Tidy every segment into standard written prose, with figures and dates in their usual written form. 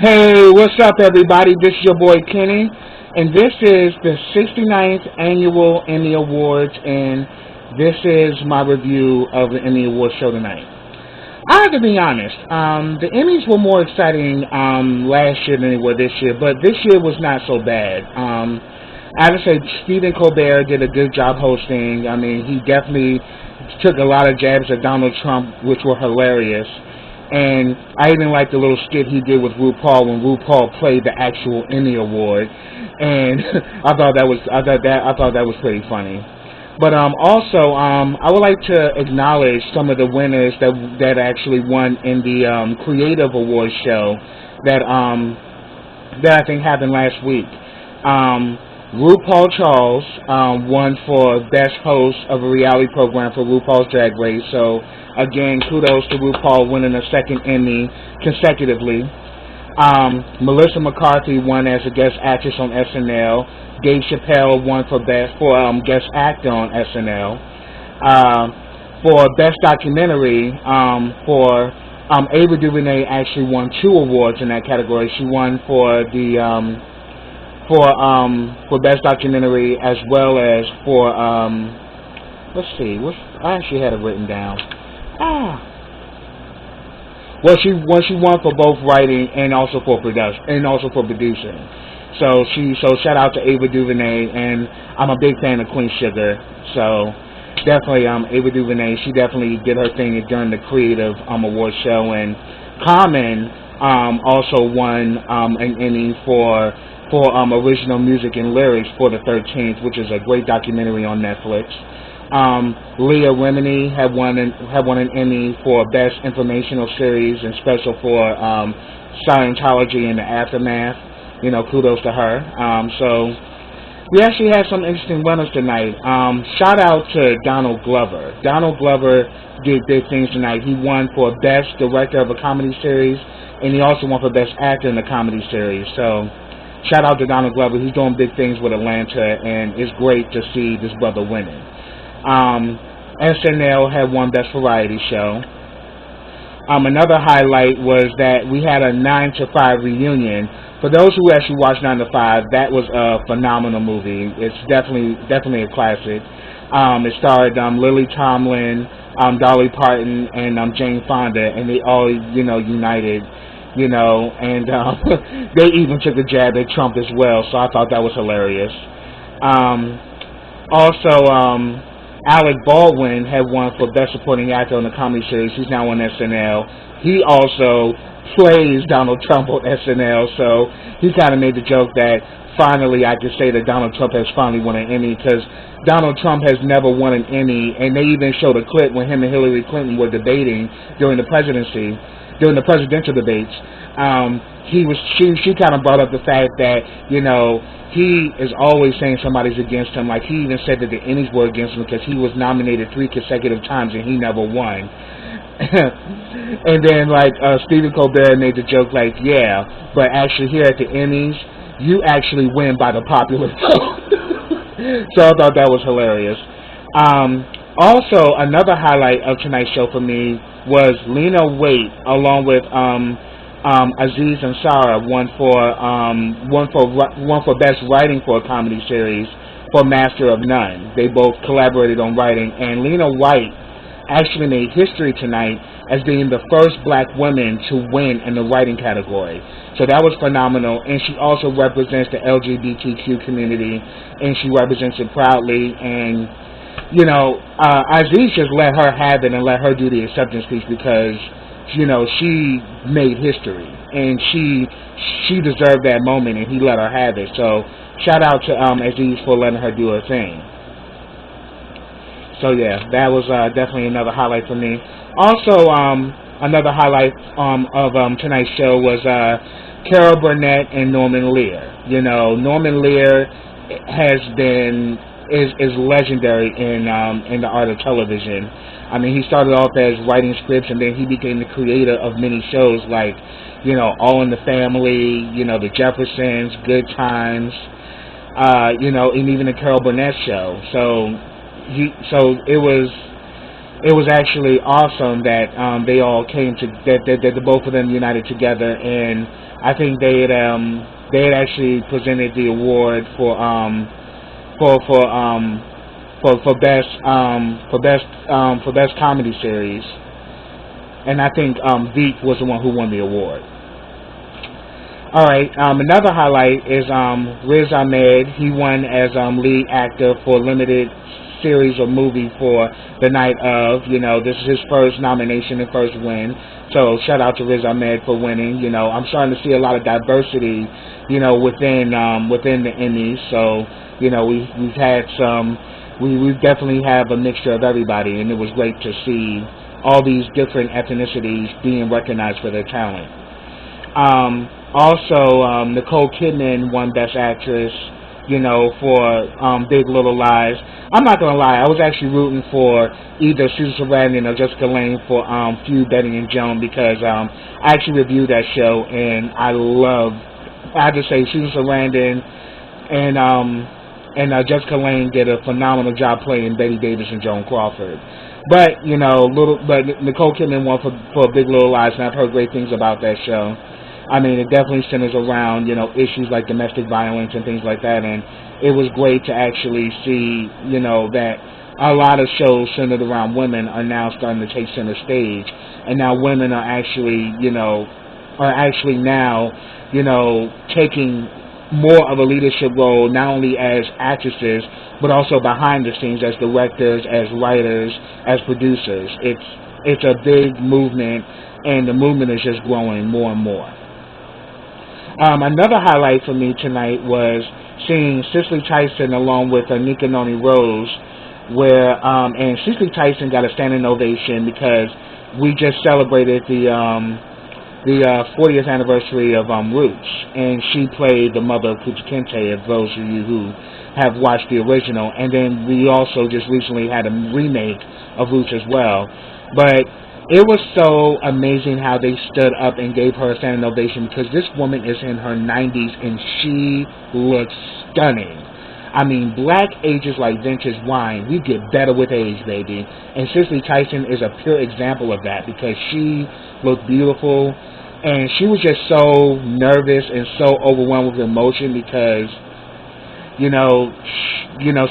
Hey, what's up, everybody? This is your boy Kenny, and this is the 69th Annual Emmy Awards, and this is my review of the Emmy Awards show tonight. I have to be honest, the Emmys were more exciting last year than they were this year, but this year was not so bad. I have to say, Stephen Colbert did a good job hosting. I mean, he definitely took a lot of jabs at Donald Trump, which were hilarious. And I even liked the little skit he did with RuPaul when RuPaul played the actual Emmy Award, and I thought that was pretty funny. But also, I would like to acknowledge some of the winners that actually won in the Creative Awards show that I think happened last week. RuPaul Charles won for Best Host of a Reality Program for RuPaul's Drag Race. So, again, kudos to RuPaul winning a second Emmy consecutively. Melissa McCarthy won as a guest actress on SNL. Dave Chappelle won for guest actor on SNL. For Best Documentary, Ava DuVernay actually won 2 awards in that category. She won for Best Documentary, as well as for I actually had it written down. She won for both writing and also for production and also for producing. So shout out to Ava DuVernay, and I'm a big fan of Queen Sugar. So definitely Ava DuVernay, she definitely did her thing during the Creative Award show, and Common also won an Emmy for original music and lyrics for the 13th, which is a great documentary on Netflix. Leah Remini had won an Emmy for Best Informational Series and Special for Scientology and the Aftermath. You know, kudos to her. So we actually had some interesting winners tonight. Shout out to Donald Glover. Donald Glover did big things tonight. He won for Best Director of a Comedy Series, and he also won for Best Actor in the Comedy Series. So shout out to Donald Glover. He's doing big things with Atlanta, and it's great to see this brother winning. SNL had won Best Variety Show. Another highlight was that we had a 9 to 5 reunion. For those who actually watched 9 to 5, that was a phenomenal movie. It's definitely a classic. It starred Lily Tomlin, Dolly Parton, and Jane Fonda, and they all united. And they even took a jab at Trump as well, so I thought that was hilarious. Also, Alec Baldwin had won for Best Supporting Actor on the Comedy Series. He's now on SNL. He also plays Donald Trump on SNL, so he kind of made the joke that finally I could say that Donald Trump has finally won an Emmy, because Donald Trump has never won an Emmy, and they even showed a clip when him and Hillary Clinton were debating during the presidential debates. She kind of brought up the fact that he is always saying somebody's against him. Like, he even said that the Emmys were against him because he was nominated 3 consecutive times and he never won. And then Stephen Colbert made the joke yeah, but actually here at the Emmys you actually win by the popular vote. So I thought that was hilarious. Also, another highlight of tonight's show for me was Lena Waithe, along with Aziz Ansari, won for Best Writing for a Comedy Series for Master of None. They both collaborated on writing, and Lena Waithe actually made history tonight as being the first black woman to win in the writing category. So that was phenomenal, and she also represents the LGBTQ community, and she represents it proudly. And Aziz just let her have it and let her do the acceptance speech, because she made history, and she deserved that moment, and he let her have it. So shout out to Aziz for letting her do her thing. So yeah, that was definitely another highlight for me. Also, another highlight of tonight's show was Carol Burnett and Norman Lear. Norman Lear is legendary in the art of television. I mean, he started off as writing scripts, and then he became the creator of many shows like, All in the Family, The Jeffersons, Good Times, and even the Carol Burnett show. So it was it was actually awesome that they all came to that the both of them united together, and I think they had actually presented the award for for um for best comedy series, and I think Veep was the one who won the award. All right. Another highlight is Riz Ahmed. He won as lead actor for limited series or movie for the night of. This is his first nomination and first win. So shout out to Riz Ahmed for winning. I'm starting to see a lot of diversity, within the Emmys. So we've had some. We definitely have a mixture of everybody, and it was great to see all these different ethnicities being recognized for their talent. Also, Nicole Kidman won Best Actress, for Big Little Lies. I'm not gonna lie, I was actually rooting for either Susan Sarandon or Jessica Lange for Feud, Betty and Joan, because I actually reviewed that show and I have to say Susan Sarandon and Jessica Lange did a phenomenal job playing Betty Davis and Joan Crawford. But Nicole Kidman won for Big Little Lies, and I've heard great things about that show. I mean, it definitely centers around, issues like domestic violence and things like that, and it was great to actually see, that a lot of shows centered around women are now starting to take center stage, and now women are actually, now, taking more of a leadership role, not only as actresses, but also behind the scenes as directors, as writers, as producers. It's a big movement, and the movement is just growing more and more. Another highlight for me tonight was seeing Cicely Tyson along with Nika Noni Rose, and Cicely Tyson got a standing ovation because we just celebrated the 40th anniversary of Roots, and she played the mother of Kunta Kinte, of those of you who have watched the original, and then we also just recently had a remake of Roots as well. But it was so amazing how they stood up and gave her a standing ovation, because this woman is in her 90s and she looks stunning. I mean, black ages like vintage wine. We get better with age, baby. And Cicely Tyson is a pure example of that, because she looked beautiful, and she was just so nervous and so overwhelmed with emotion because,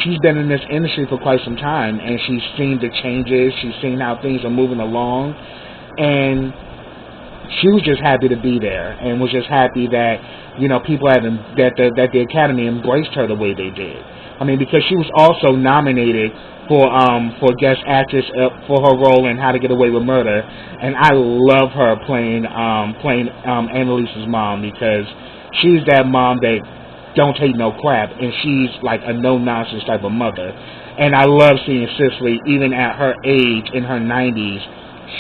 she's been in this industry for quite some time, and she's seen the changes, she's seen how things are moving along, and she was just happy to be there, and was just happy that, people that the Academy embraced her the way they did. I mean, because she was also nominated for Guest Actress for her role in How to Get Away with Murder, and I love her playing Annalise's mom, because she's that mom that don't take no crap, and she's like a no-nonsense type of mother. And I love seeing Cicely, even at her age, in her 90s,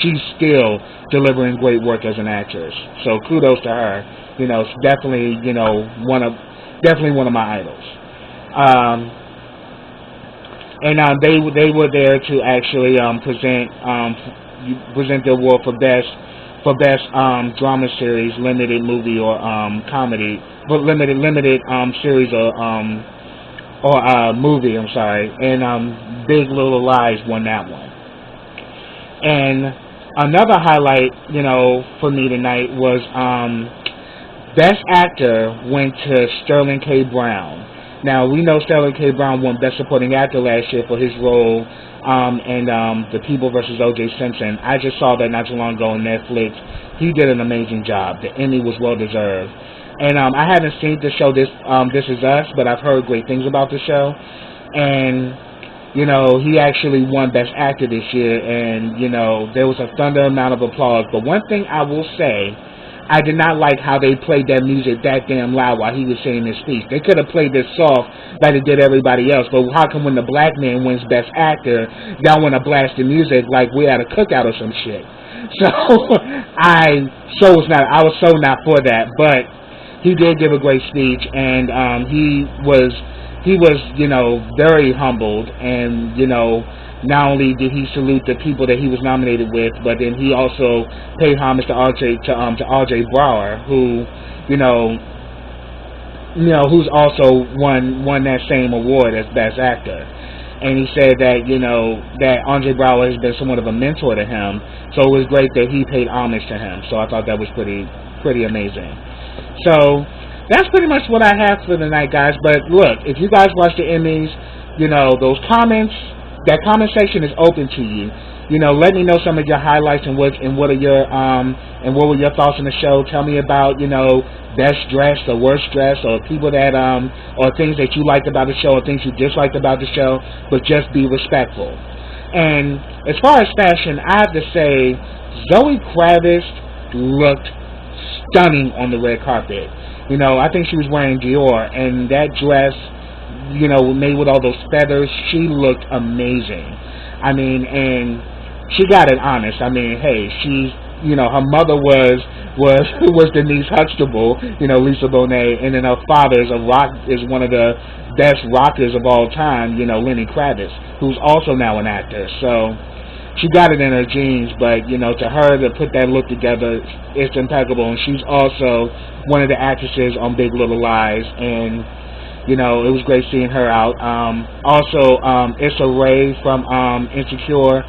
she's still delivering great work as an actress. So kudos to her. It's definitely, one of my idols. And they were there to actually present the award for best drama series, limited movie or comedy, but limited series or movie. I'm sorry, and Big Little Lies won that one. And another highlight, for me tonight was Best Actor went to Sterling K. Brown. Now, we know Sterling K. Brown won Best Supporting Actor last year for his role in The People vs. O.J. Simpson. I just saw that not too long ago on Netflix. He did an amazing job. The Emmy was well-deserved. And I haven't seen the show This Is Us, but I've heard great things about the show. And, he actually won Best Actor this year, and, there was a thunder amount of applause. But one thing I will say, I did not like how they played that music that damn loud while he was saying his speech. They could have played this soft like it did everybody else, but how come when the black man wins Best Actor, y'all want to blast the music like we're at a cookout or some shit? So I was so not for that, but he did give a great speech, and he was very humbled, and not only did he salute the people that he was nominated with, but then he also paid homage to R.J. Brower, who, who's also won that same award as Best Actor. and he said that, you know, that Andre Braugher has been somewhat of a mentor to him, so it was great that he paid homage to him. So I thought that was pretty amazing. So that's pretty much what I have for the night, guys. But look, if you guys watch the Emmys, you know, those comments, that comment section is open to you. You know, let me know some of your highlights and what were your thoughts on the show. Tell me about, you know, best dressed or worst dressed, or people that or things that you liked about the show, or things you disliked about the show. But just be respectful. And as far as fashion, I have to say, Zoe Kravitz looked stunning on the red carpet. You know, I think she was wearing Dior, and that dress, you know, made with all those feathers, she looked amazing. I mean, and she got it honest. I mean, hey, she's, you know, her mother was Denise Huxtable, you know, Lisa Bonet, and then her father is one of the best rockers of all time, you know, Lenny Kravitz, who's also now an actor. So she got it in her genes, but, you know, to her to put that look together, it's impeccable. And she's also one of the actresses on Big Little Lies, and, you know, it was great seeing her out. Also, Issa Rae from Insecure,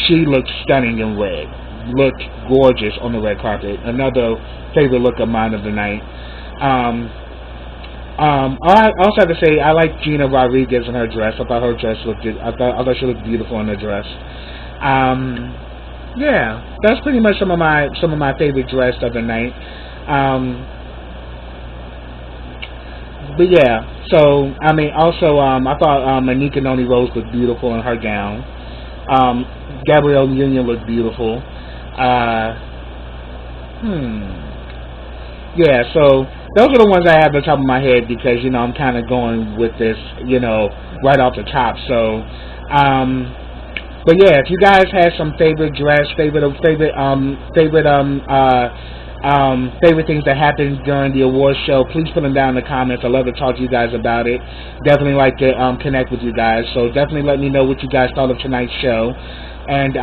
she looked stunning in red. Looked gorgeous on the red carpet. Another favorite look of mine of the night. I also have to say, I like Gina Rodriguez in her dress. I thought her dress looked good. I thought she looked beautiful in the dress. Yeah, that's pretty much some of my favorite dress of the night. But yeah, so I mean, also I thought Anika Noni Rose looked beautiful in her gown. Gabrielle Union looked beautiful. Yeah, so those are the ones I have on the top of my head, because, you know, I'm kind of going with this, you know, right off the top. So, but yeah, if you guys had some favorite dress, favorite things that happened during the awards show, please put them down in the comments. I'd love to talk to you guys about it. Definitely like to connect with you guys. So definitely let me know what you guys thought of tonight's show. And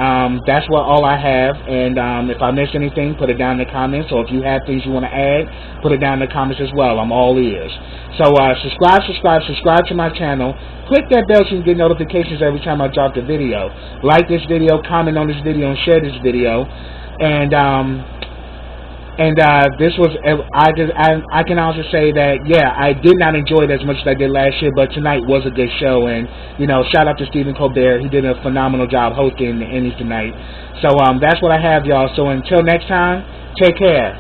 that's all I have. And if I missed anything, put it down in the comments. Or if you have things you want to add, put it down in the comments as well. I'm all ears. So subscribe to my channel. Click that bell so you can get notifications every time I drop the video. Like this video, comment on this video, and share this video. And this was, I can also say that, yeah, I did not enjoy it as much as I did last year, but tonight was a good show. And, you know, shout out to Stephen Colbert. He did a phenomenal job hosting the Emmys tonight. So that's what I have, y'all. So until next time, take care.